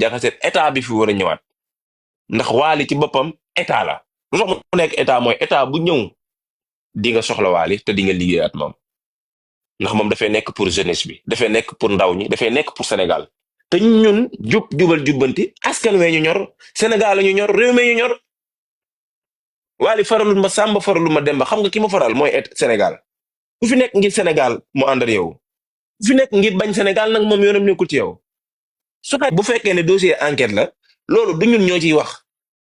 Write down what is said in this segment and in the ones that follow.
jaxase état bi fi war a ñëwaat ndax Wally ci boppam état la lu tax mu nekk état mooy état bu ñëw di nga soxla Wally te di nga liggéeyaat moom ndax moom dafay nekk pour jeunesse bi dafay nekk pour ndaw ñi dafay nekk pour Sénégal te ñun jubal jubbanti askan wee ñu ñor Sénégal la ñu ñor réew mi ñu ñor Wally faralul ma Samba faralul ma Demba xam nga ki ma faral mooy Sénégal ku fi nekk ngir Sénégal mu ànd ak yow ku fi nekk ngir bañ Sénégal nag moom yoonam nekkul ci yow su bu fekkee ne dossier enquête la loolu du ñun ñoo ciy wax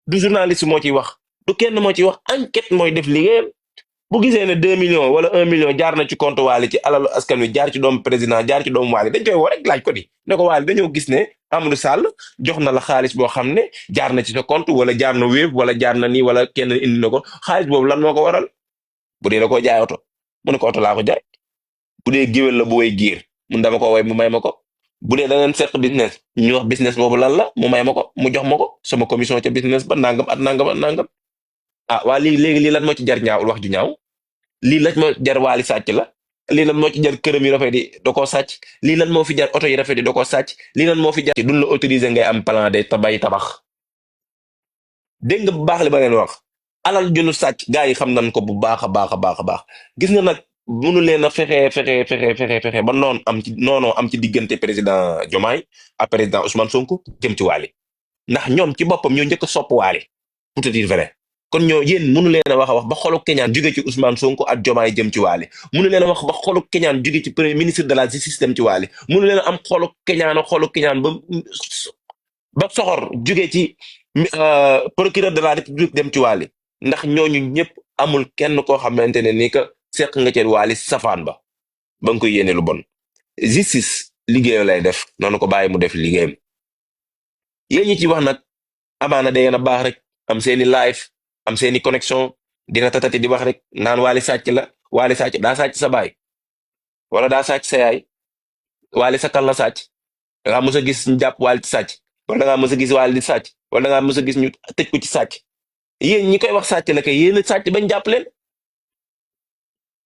du journaliste moo ciy wax du kenn moo ciy wax enquête mooy def liggéeyam bu gisee ne 2 millions wala 1 million jaar na ci compte Wally ci alalu askan wi jaar ci doomu président jaar ci doomu Wally dañ koy woo rek laaj ko di ne ko Wally dañoo gis ne Amadou Sall jox na la xaalis boo xam ne jaar na ci sa compte wala jaar na Wave wala jaar na nii wala kenn indi na ko xaalis boobu lan moo ko waral bu dee da koo jaay oto mu ne ko oto laa ko jaay bu dee géwél la bu way giir mun dama ko way mu may ma ko bu dee da ngeen seq business ñu wax business boobu lan la mu may ma ko mu jox ma ko sama commission ca business ba nangam at nangam at nangam ah waa léegi lii lan moo ci jar ñaaw wax ju ñaaw lii lan moo jar Wally sàcc la lii lan moo ci jar këram yu rafet yi da koo sàcc lii lan moo fi jar oto yi rafet yi da koo sàcc lii lan moo fi jar duñ la autorisé ngay am plan de tabay tabax dégg nga bu baax li ba leen wax alal junu sàcc gars yi xam nañ ko bu baax a baax a baax a baax gis nga nag mënu leen a fexe ba noonoo am ci diggante président Diomaye ak président Ousmane Sonko jëm ci Wally ndax ñoom ci boppam ñoo njëkk a sopp Wally pour te dire vrai kon ñoo yéen mënu leen a wax ba xolu keñaan jóge ci Ousmane Sonko ak Diomaye jëm ci Wally mënu leen a wax ba xolu keñaan jóge ci premier ministre de la justice dem ci Wally mënu leen a am xolu keñaan ba soxor jóge ci procureur de la république dem ci Wally ndax ñooñu ñëpp amul kenn koo xamante ne ni que seq nga ci Wally safaan ba nga koy yéene lu bon justice liggéeyam lay def noonu ko bàyyi mu def liggéeyam yéen ñi ci wax nag amaana da ngeen a baax rek am seeni live am seeni connexion dina tatati di wax rek naan Wally sàcc la Wally sàcc daa sàcc sa baay wala daa sàcc sa yaay Wally sa kan la sàcc da ngaa mës a gis ñu jàpp Wally ci sàcc wala da ngaa mës a gis Wally di sàcc wala da ngaa mës a gis ñu tëj ko ci sàcc yéen ñi koy wax sàcc la kay yéen a sàcc bañ jàpp leen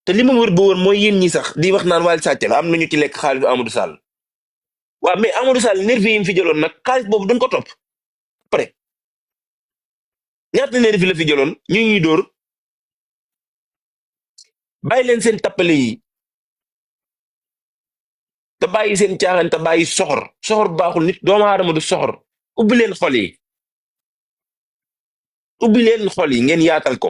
te li ma wër ba wër mooy yéen ñi sax di wax naan Wally sàcc la am nañu ci lekk xaalisu Amadou Sall waaw mais Amadou Sall nervi yi mu fi jëloon nag xaalis boobu dañ ko topp après ñaata nervi la fi jëloon ñu ñuy dóor bàyyi leen seen tappale yi te bàyyi seen caaxaan te bàyyi soxor baaxul nit doomu aadama du soxor ubbi leen xol yi ngeen yaatal ko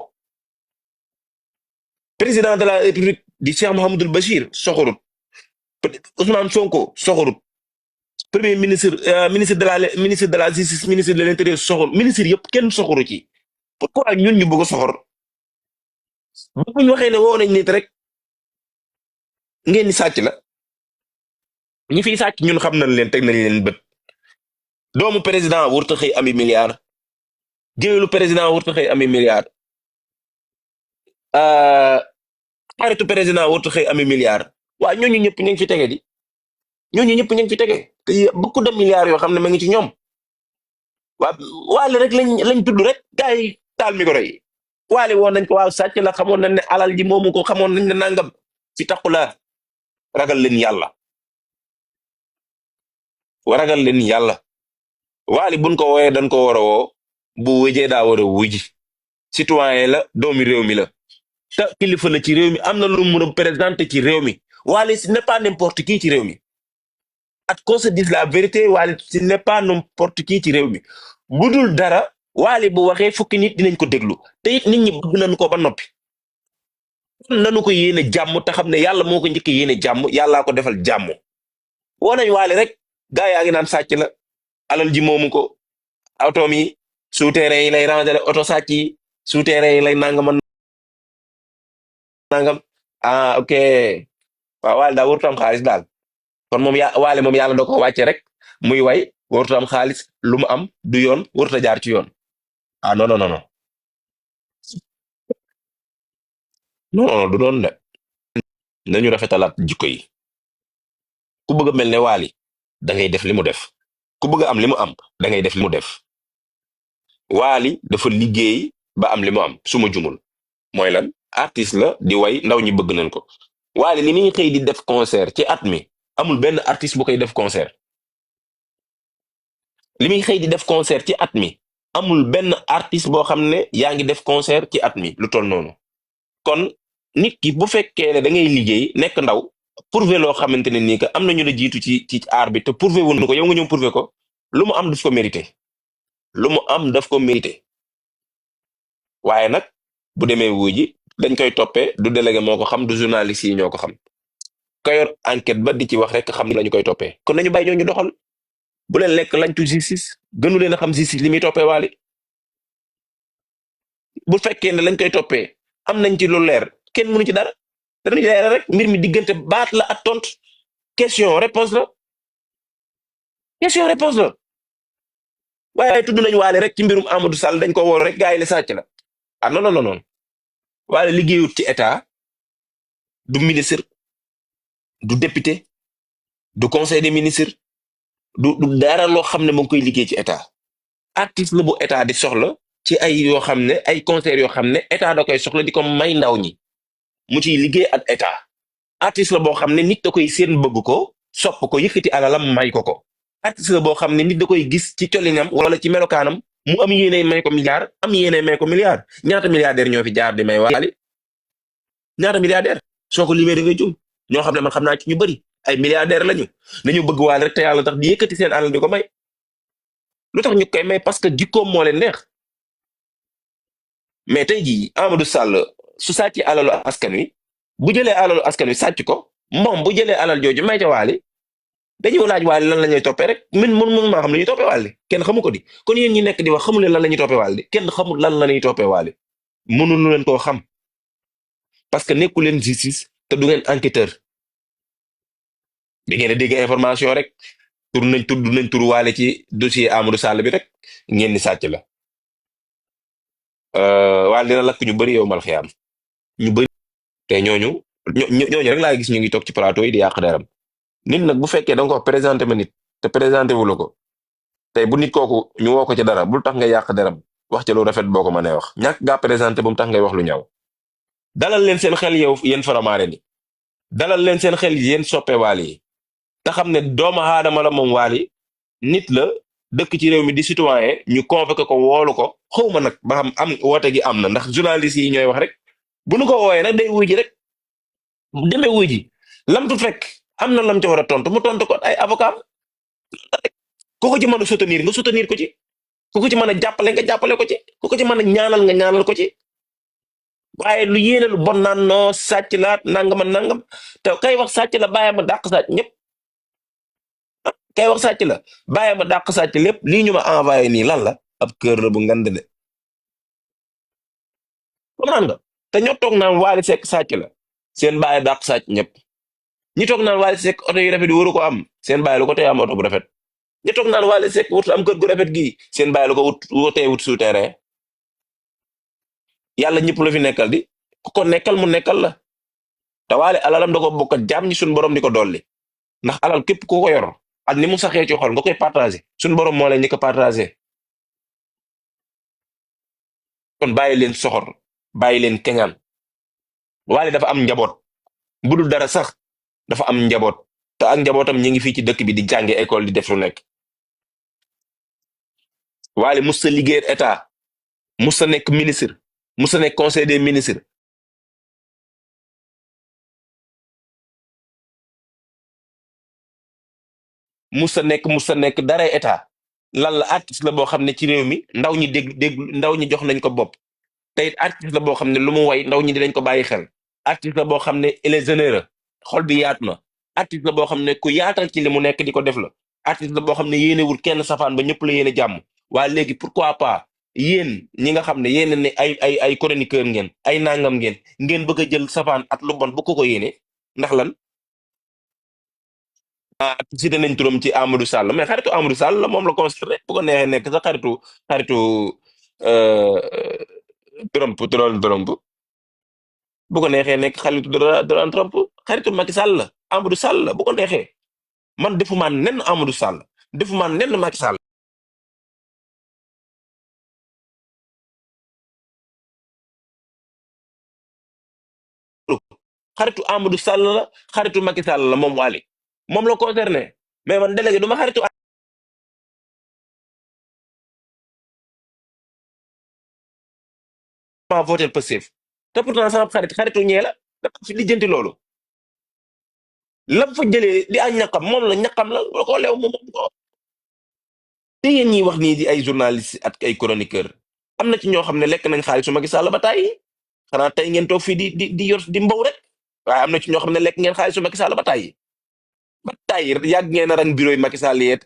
président de la république di Cheikh Mouhamadoul Bachir soxorut Ousmane Sonko soxorut premier ministre ministre de la justice ministre de l'intérieur soxor ministre yëpp kenn soxoru ci pourquoi ñun ñu bëgg a soxor bu ñu waxee ne woo nañ nit rek ngeen ni sàcc la ñi fiy sàcc ñun xam nañ leen teg nañ leen bët doomu président wurta xëy ami milliard géwélu président wurta xëy ami milliard xaritu président wurta xëy ami milliard waaw ñooñu ñëpp ñu ngi fi tege di ñooñu ñëpp ñu ngi fi tege te beaucoup de milliards yoo xam ne ma ngi ci ñoom waa Wally rek lañ tudd rek gars yi taal micro yi Wally woon nañ ko waaw sàcc la xamoon nañ ne alal ji moomu ko xamoon nañ ne nangam fi taxu la ragal leen yàlla Wally buñ ko wooyee dañ ko war a woo bu wëjee daa war a wuji citoyen la doomi réew mi la te kilifa la ci réew mi am na lu mu représenté ci réew mi Wally ce n'est pas n'importe qui ci réew mi at qu'on se dise la vérité Wally ce n'est pas n'importe qui ci réew mi bu dul dara Wally bu waxee fukki nit dinañ ko déglu te it nit ñi bëgg nañu ko ba noppi nañu ko yéene jàmm te xam ne yàlla moo ko njëkk yéene jàmm yàllaa ko defal jàmm woo nañ Wally rek gaa yaa ngi naan sàcc la alal ji moomu ko otoom yi souterrain yi lay rangale oto sàcc yi souterrain yi lay nangam ok waaw Wally daa warut am xaalis daal kon moom Wally moom yàlla da ko wàcce rek muy way warut am xaalis lu mu am du yoon warut a jaar ci yoon non non non non du doon de nañu rafetalaat jikko yi ku bëgg a mel ne Wally da ngay def li mu def ku bëgg a am li mu am da ngay def li mu def Wally dafa liggéey ba am li mu am su ma jumul mooy lan artiste la di way ndaw ñi bëgg nañ ko Wally li muy xëy di def concert ci at mi amul benn artiste bu koy def concert li muy xëy di def concert ci at mi amul benn artiste boo xam ne yaa ngi def concert ci at mi lu toll noonu. kon nit ki bu fekkee ne da ngay liggéey nekk ndaw prouver loo xamante ne nii que am na ñu la jiitu ci aar bi te prouver wuñu ko yow nga ñëw prouver ko lu mu am daf ko mérité lu mu am daf ko mérité waaye nag bu demee wuy ji dañ koy toppee du délégué moo ko xam du journaliste yi ñoo ko xam ka yor enquête ba di ci wax rek xam ni lañu koy toppee kon nañu bàyyi ñoo ñu doxal bu leen lekk lañtu justice gënu leen a xam justice li muy toppee waali bu fekkee ne lañ koy toppee am nañ ci lu leer kenn mënu ci dara dañuy leer rek mbir mi diggante baat la ak tontu question réponse la question réponse la waaye tudd nañu waale rek ci mbirum Amadou Sall dañ ko wóor rek gars yi la sàcc la ah non non non non waale liggéeyut ci état du ministre du député du conseil des ministres du dara loo xam ne mu ngi koy liggéey ci état artiste la bu état di soxla ci ay yoo xam ne ay conseils yoo xam ne état da koy soxla di ko may ndaw ñi mu ciy liggéey ak état artiste la boo xam ne nit da koy seen bëgg ko sopp ko yëkkati alalam may ko ko artiste la boo xam ne nit da koy gis ci colinam wala ci melokaanam mu am yéene may ko milliard am yéene may ko milliard ñaata milliardaire ñoo fi jaar di may waali ñaata milliardaire soo ko limee da ngay jum ñoo xam ne man xam naa ci ñu bëri ay milliardaire lañu dañu bëgg waale rek te yàlla tax di yëkkati seen alal di ko may lu tax ñu koy may parce que jikkoom moo leen neex mais tey jii Amadou Sall su sàcc alalu askan wi bu jëlee alalu askan wi sàcc ko moom bu jëlee alal jooju may ca waali dañuy laaj waali lan la ñuy toppee rek mun maa xam la ñuy toppee waali kenn xamu ko di kon yéen ñi nekk di wax xamu leen lan la ñuy toppee waali kenn xamul lan la ñuy toppee waali mënuñu leen koo xam parce que nekku leen justice te du ngeen enquêteur da ngeen a dégg information rek tudd nañ tur waale ci dossier Amadou Sall bi rek ngeen ni sàcc la waale dina lakk ñu bëri yow mal xiyaam ñu bëri te ñooñu rek laa gis ñu ngi toog ci plateau yi di yàq deram nit nag bu fekkee da nga ko présenté ma nit te présenté wu la ko tey bu nit kooku ñu woo ko ci dara bul tax nga yàq deram wax ca lu rafet boo ko mënee wax ñàkk gaa présenté bu mu tax ngay wax lu ñaaw dalal leen seen xel yow yéen faramaare ni dalal leen seen xel yéen soppe waali yi te xam ne doomu aadama la moom waali nit la dëkk ci réew mi di citoyen ñu convoqué ko woolu ko xawma nag ba xam am woote gi am na ndax journaliste yi ñooy wax rek bu nu ko wooyee nag day wuy ji rek demee wuy ji lam tu fekk am na lam ca war a tontu mu tontu ko ay avocat ku ko ci mën a soutenir nga soutenir ko ci ku ko ci mën a jàppale nga jàppale ko ci ku ko ci mën a ñaanal nga ñaanal ko ci waaye lu yéene lu bon naan noo sàcc la nangam ak nangam te kay wax sàcc la bàyyi ma dàq sàcc ñëpp kay wax sàcc la bàyyi ma dàq sàcc lépp lii ñu ma envoyé nii lan la ab kër la bu ngand de comprendre nga te ñoo toog naan Wally Seck sàcc la seen bàyyi dàq sàcc ñëpp ñi toog naan Wally Seck oto yu rafet yi waru ko am seen bàyyi lu ko tey am oto bu rafet ñi toog naan Wally Seck wut am kër gu rafet gii seen bàyyi lu ko wutee wut souterrain yàlla ñëpp la fi nekkal di ku ko nekkal mu nekkal la te Wally alalam da ko bokkat jaam ñi suñu borom di ko dolli ndax alal képp ku ko yor ak ni mu saxee ci xol nga koy partagé suñu borom moo leen ñi ko partagé kon bàyyi leen soxor bàyyi leen keñaan Wally dafa am njaboot bu dul dara sax dafa am njaboot te ak njabootam ñi ngi fii ci dëkk bi di jànge école di def lu nekk Wally mus sa liggéey état mus sa nekk ministre mus sa nekk conseil des ministres mus sa nekk dara état lan la artiste la boo xam ne ci réew mi ndaw ñi dégg ndaw ñi jox nañ ko bopp te it artiste la boo xam ne lu mu way ndaw ñi dinañ ko bàyyi xel artiste la boo xam ne il est généreux xol bi yaatu na artiste la boo xam ne ku yaatal ci li mu nekk di ko def la artiste la boo xam ne yéenewul kenn safaan ba ñëpp la yéene jàmm waaye léegi pourquoi pas yéen ñi nga xam ne yéen ne ay chroniqueur ngeen ay nangam ngeen bëgg a jël safaan at lu bon bu ko yéene ndax lan cité nañ turam ci Amadou Sall mais xaritu Amadou Sall la moom la concerné bu ko neexee nekk sa xaritu euh, Trump bu ko neexee nekk xaritu Donald Trump xaritu Macky Sall la Amadou Sall la bu ko neexee man defuma nen Amadou Sall defuma nen Macky Sall xaritu Amadou Sall la xaritu Macky Sall la moom Wally moom la concerné mais man délégué du ma xaritu maa voté Pastef te pourtant sama xaritu ñee la dafa fi lijjanti loolu lam fa jëlee di ay ñaqam moom la ñaqam la boo ko leew moom ko te yéen ñiy wax nii di ay journaliste ak ay chroniqueur am na ci ñoo xam ne lekk nañ xaalisu Macky Sall ba tàyyi xanaa tey ngeen toog fii di yor di mbaw rek waaye am na ci ñoo xam ne lekk ngeen xaalisu Macky Sall ba tàyyi yàgg ngeen a rang bureau yi Macky Sall yeet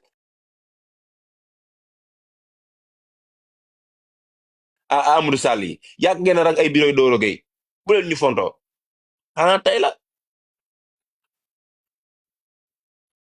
a Amadou Sall yi yàgg ngeen a rang ay bureau yi Doro Gueye bu leen ñu fontoo xanaa tey la